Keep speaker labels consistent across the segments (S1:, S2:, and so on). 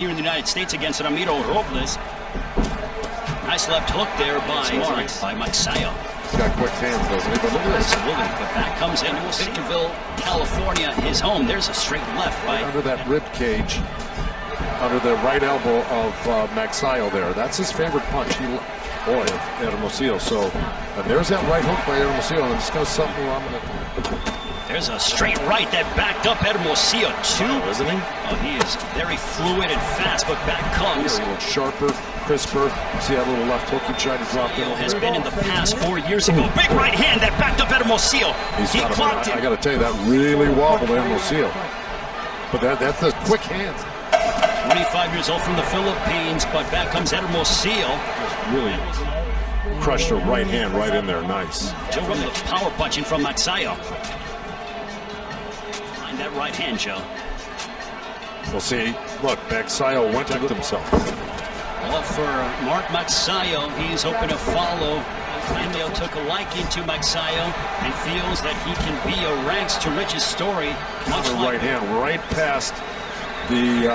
S1: Here in the United States against Ramiro Robles. Nice left hook there by Magsayo.
S2: He's got quick hands, doesn't he? But look at this.
S1: Absolutely. But back comes in Hermosillo, California, his home. There's a straight left by...
S2: Under that rib cage, under the right elbow of Magsayo there. That's his favorite punch. Boy, Hermosillo. So, and there's that right hook by Hermosillo. I'm just going to something wrong with it.
S1: There's a straight right that backed up Hermosillo too.
S2: Wow, isn't he?
S1: Oh, he is very fluid and fast, but back comes.
S2: A little sharper, crisper. See that little left hook he tried to drop in?
S1: Has been in the past 4 years ago. Big right hand that backed up Hermosillo. He clocked it.
S2: I got to tell you, that really wobbled Hermosillo. But that's the quick hands.
S1: 25 years old from the Philippines, but back comes Hermosillo.
S2: Really crushed a right hand right in there. Nice.
S1: Joe from the power punching from Magsayo. That right hand, Joe.
S2: We'll see. Look, Magsayo went to himself.
S1: Well, for Mark Magsayo, he's hoping to follow. Fernando took a liking to Magsayo and feels that he can be a rags to riches story.
S2: The right hand right past the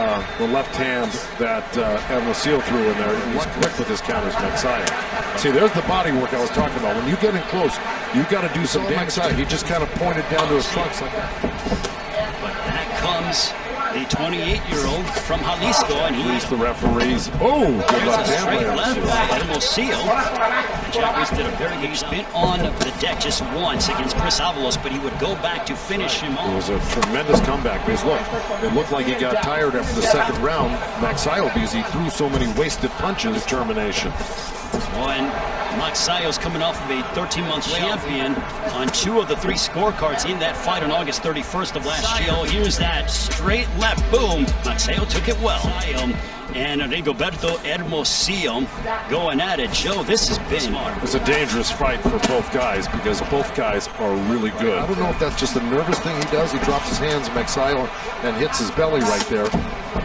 S2: left hand that Hermosillo threw in there. He's quick with his counters, Magsayo. See, there's the body work I was talking about. When you get in close, you got to do some damage. He just kind of pointed down to his trunks like that.
S1: Comes the 28-year-old from Jalisco, and
S2: he's the referees. Oh, good left hand
S1: by Hermosillo. Jack Reese did a very good. He's been on the deck just once against Chris Avalos, but he would go back to finish him off.
S2: It was a tremendous comeback because look, it looked like he got tired after the second round. Magsayo, because he threw so many wasted punches. Determination.
S1: Well, and Magsayo's coming off of a 13-month champion on 2 of the 3 scorecards in that fight on August 31st of last year. Here's that straight left, boom. Magsayo took it well. And Rigoberto Hermosillo going at it. Joe, this has been...
S2: It's a dangerous fight for both guys because both guys are really good. I don't know if that's just a nervous thing he does. He drops his hands, Magsayo, and hits his belly right there.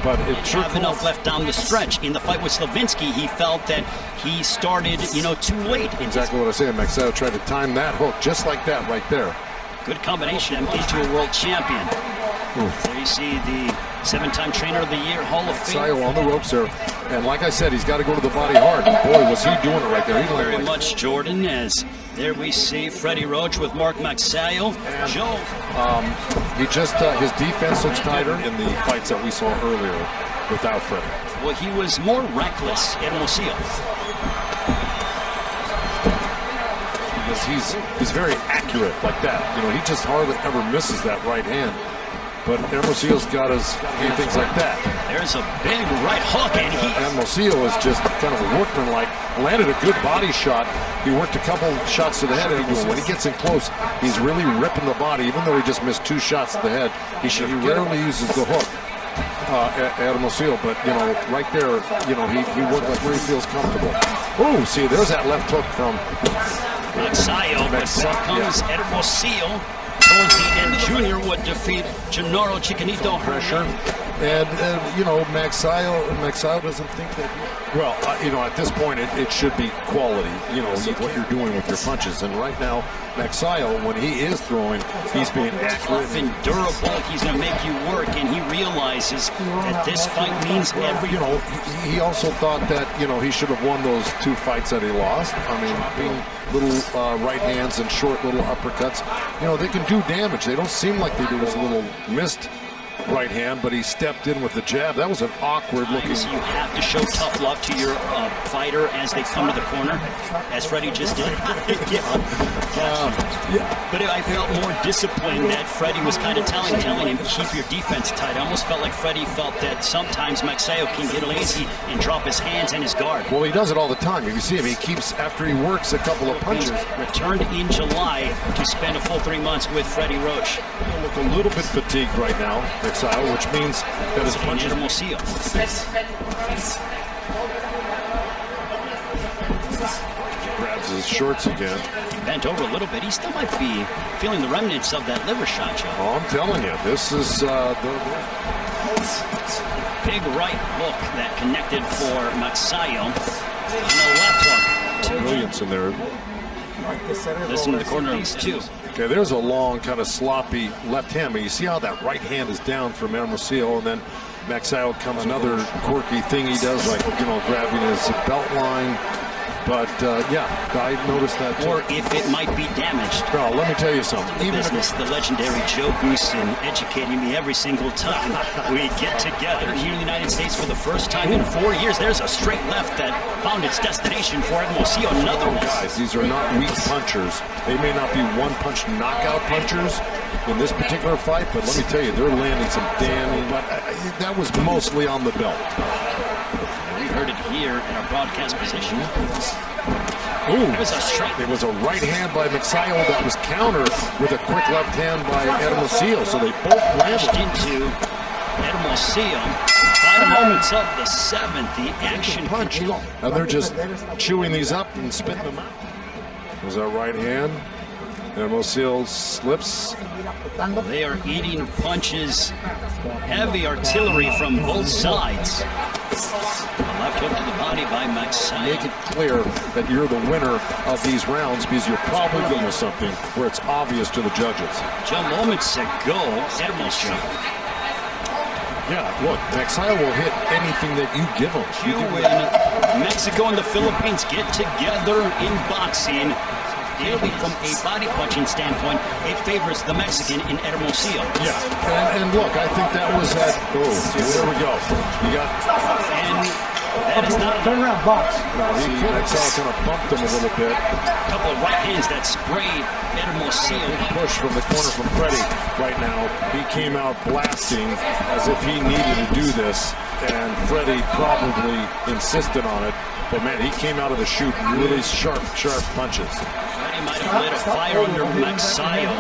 S2: But it sure
S1: have enough left down the stretch. In the fight with Slavinsky, he felt that he started, too late.
S2: Exactly what I say. Magsayo tried to time that hook just like that right there.
S1: Good combination into a world champion. There you see the 7-time Trainer of the Year, Hall of Fame.
S2: Magsayo on the ropes there. And like I said, he's got to go to the body hard. And boy, was he doing it right there. He
S1: very much, Jordan, as there we see Freddie Roach with Mark Magsayo.
S2: And,
S1: Joe.
S2: He just, his defense looks tighter in the fights that we saw earlier without Freddie.
S1: Well, he was more reckless, Hermosillo.
S2: Because he's very accurate like that. He just hardly ever misses that right hand. But Hermosillo's got his things like that.
S1: There's a big right hook, and
S2: Hermosillo is just kind of a workman-like. Landed a good body shot. He worked a couple shots to the head. And when he gets in close, he's really ripping the body. Even though he just missed 2 shots to the head, he rarely uses the hook. Hermosillo, but right there, he worked like where he feels comfortable. Oh, see, there's that left hook from
S1: Magsayo, but back comes Hermosillo. Towards the end, Junior would defeat Gennaro Chicanito.
S2: Pressure. And Magsayo doesn't think that. Well, at this point, it should be quality, what you're doing with your punches. And right now, Magsayo, when he is throwing, he's being accurate.
S1: Tough and durable. He's going to make you work, and he realizes that this fight means everything.
S2: He also thought that, he should have won those 2 fights that he lost. I mean, being little right hands and short little uppercuts, they can do damage. They don't seem like they do. It was a little missed right hand, but he stepped in with the jab. That was an awkward looking.
S1: You have to show tough love to your fighter as they come to the corner, as Freddie just did. But I felt more disciplined that Freddie was kind of telling him, keep your defense tight. I almost felt like Freddie felt that sometimes Magsayo can get lazy and drop his hands and his guard.
S2: Well, he does it all the time. If you see him, he keeps, after he works a couple of punches.
S1: He returned in July to spend a full 3 months with Freddie Roach.
S2: He look a little bit fatigued right now, Magsayo, which means that his punches.
S1: Hermosillo.
S2: Grabs his shorts again.
S1: He bent over a little bit. He still might be feeling the remnants of that liver shot, Joe.
S2: Oh, I'm telling you, this is
S1: big right hook that connected for Magsayo. On the left hook.
S2: Brilliance in there.
S1: Listen to the corner of these 2.
S2: Okay, there's a long, kind of sloppy left hand, but you see how that right hand is down from Hermosillo, and then Magsayo comes another quirky thing he does, like, grabbing his belt line. But, yeah, I noticed that too.
S1: Or if it might be damaged.
S2: Well, let me tell you something. Even
S1: Business, the legendary Joe Goosen educating me every single time we get together here in the United States for the first time in 4 years. There's a straight left that found its destination for Hermosillo. Another one.
S2: Guys, these are not weak punchers. They may not be one-punch knockout punchers in this particular fight, but let me tell you, they're landing some damning. But that was mostly on the belt.
S1: We heard it here in our broadcast position.
S2: Ooh,
S1: it was a straight.
S2: It was a right hand by Magsayo that was countered with a quick left hand by Hermosillo. So they both
S1: crashed into Hermosillo. Final moments of the 7th, the action
S2: punch. And they're just chewing these up and spitting them out. Was that right hand? Hermosillo slips.
S1: They are eating punches. Heavy artillery from both sides. Left hook to the body by Magsayo.
S2: Make it clear that you're the winner of these rounds because you're probably doing something where it's obvious to the judges.
S1: Just moments ago, Hermosillo.
S2: Yeah, look, Magsayo will hit anything that you give him.
S1: When Mexico and the Philippines get together in boxing, really from a body punching standpoint, it favors the Mexican in Hermosillo.
S2: Yeah, and look, I think that was that. Oh, there we go. You got.
S1: And that is not
S3: turn around, box.
S2: Magsayo kind of bumped him a little bit.
S1: A couple of right hands that sprayed Hermosillo.
S2: Push from the corner from Freddie right now. He came out blasting as if he needed to do this, and Freddie probably insisted on it. But man, he came out of the chute really sharp punches.
S1: Freddie might have lit a fire under Magsayo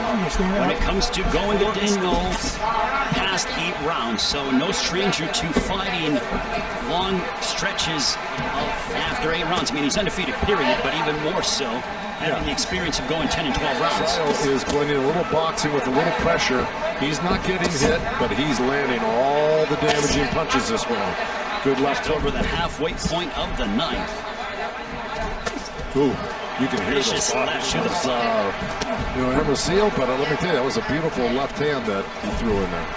S1: when it comes to going the distance past 8 rounds. So no stranger to fighting long stretches of after 8 rounds. I mean, he's undefeated, period, but even more so having the experience of going 10 and 12 rounds.
S2: Magsayo is blending a little boxing with a little pressure. He's not getting hit, but he's landing all the damaging punches this round. Good left
S1: over the halfway point of the 9th.
S2: Ooh, you can hear
S1: vicious left to the floor.
S2: Hermosillo, but let me tell you, that was a beautiful left hand that he threw in there.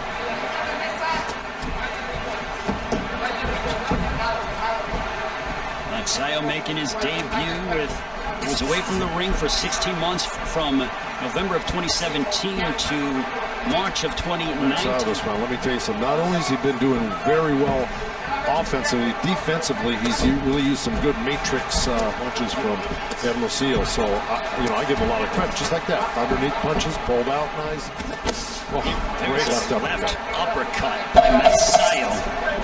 S1: Magsayo making his debut he was away from the ring for 16 months from November of 2017 to March of 2019.
S2: This round. Let me tell you something. Not only has he been doing very well offensively, defensively, he's really used some good matrix punches from Hermosillo. So, I give him a lot of credit. Just like that. Underneath punches, pulled out, nice. Oh,
S1: great left uppercut by Magsayo,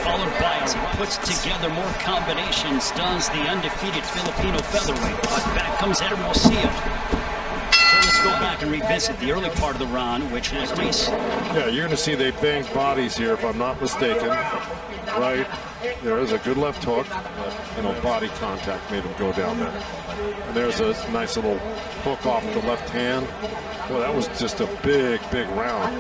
S1: followed by as he puts together more combinations, does the undefeated Filipino featherweight. But back comes Hermosillo. Let's go back and revisit the early part of the round, which was nice.
S2: Yeah, you're going to see they banged bodies here, if I'm not mistaken. Right there is a good left hook. Body contact made him go down there. And there's a nice little hook off the left hand. Well, that was just a big round.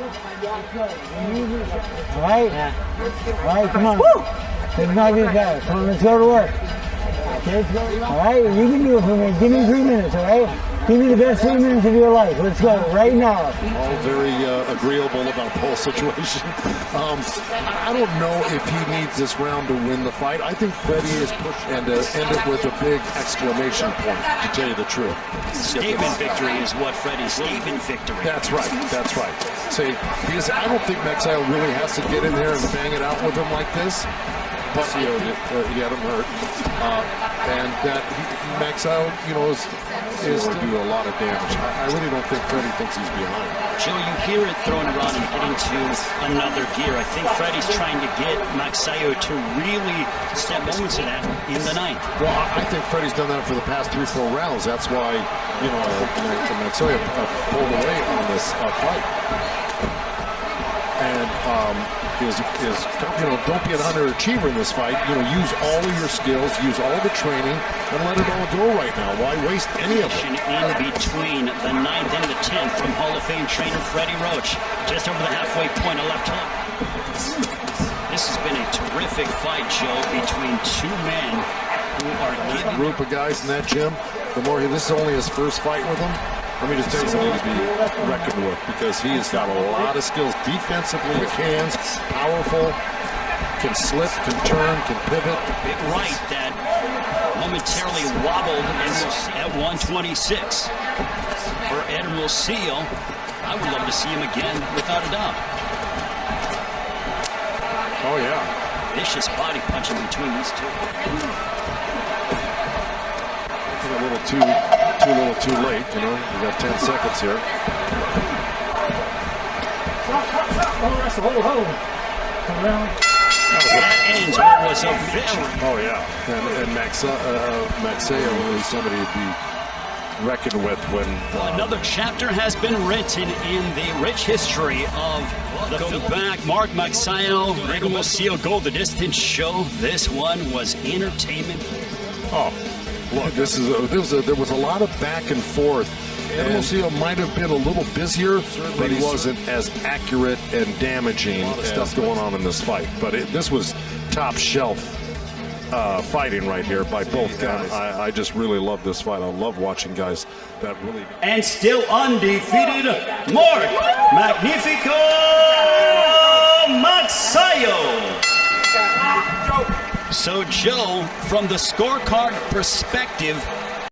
S3: All right, come on. Let's not get that. Come on, let's go to work. Let's go. All right, you can do it for me. Give me 3 minutes, all right? Give me the best 3 minutes of your life. Let's go right now.
S2: All very agreeable about the whole situation. I don't know if he needs this round to win the fight. I think Freddie is pushed and to end it with a big exclamation point, to tell you the truth.
S1: Statement victory is what Freddie's statement victory.
S2: That's right. Say, because I don't think Magsayo really has to get in there and bang it out with him like this. But he had him hurt. And that Magsayo, is to do a lot of damage. I really don't think Freddie thinks he's behind.
S1: Joe, you hear it thrown around and getting to another gear. I think Freddie's trying to get Magsayo to really step into that in the 9th.
S2: Well, I think Freddie's done that for the past 3-4 rounds. That's why, Magsayo pulled away on this fight. And don't be an underachiever in this fight. Use all of your skills, use all the training, and let it all go right now. Why waste any of it?
S1: In between the 9th and the 10th from Hall of Fame trainer Freddie Roach. Just over the halfway point, a left hook. This has been a terrific fight, Joe, between 2 men who are giving...
S2: Group of guys in that gym. This is only his first fight with him. Let me just tell you something to be reckoned with, because he has got a lot of skills defensively, with hands, powerful. can slip, can turn, can pivot.
S1: Bit right that momentarily wobbled at 126. For Hermosillo, I would love to see him again, without a doubt.
S2: Oh, yeah.
S1: Vicious body punching between these two.
S2: A little too late, you know. We got 10 seconds here.
S1: That ends what was a very...
S2: Oh, yeah. And Magsayo is somebody to be reckoned with when...
S1: Another chapter has been written in the rich history of the comeback. Mark Magsayo, Hermosillo go the distance show. This one was entertainment.
S2: Oh, look, there was a lot of back and forth. Hermosillo might have been a little busier, but he wasn't as accurate and damaging stuff going on in this fight. But this was top shelf fighting right here by both guys. I just really love this fight. I love watching guys that really...
S1: And still undefeated, Mark Magnifico Magsayo. So, Joe, from the scorecard perspective,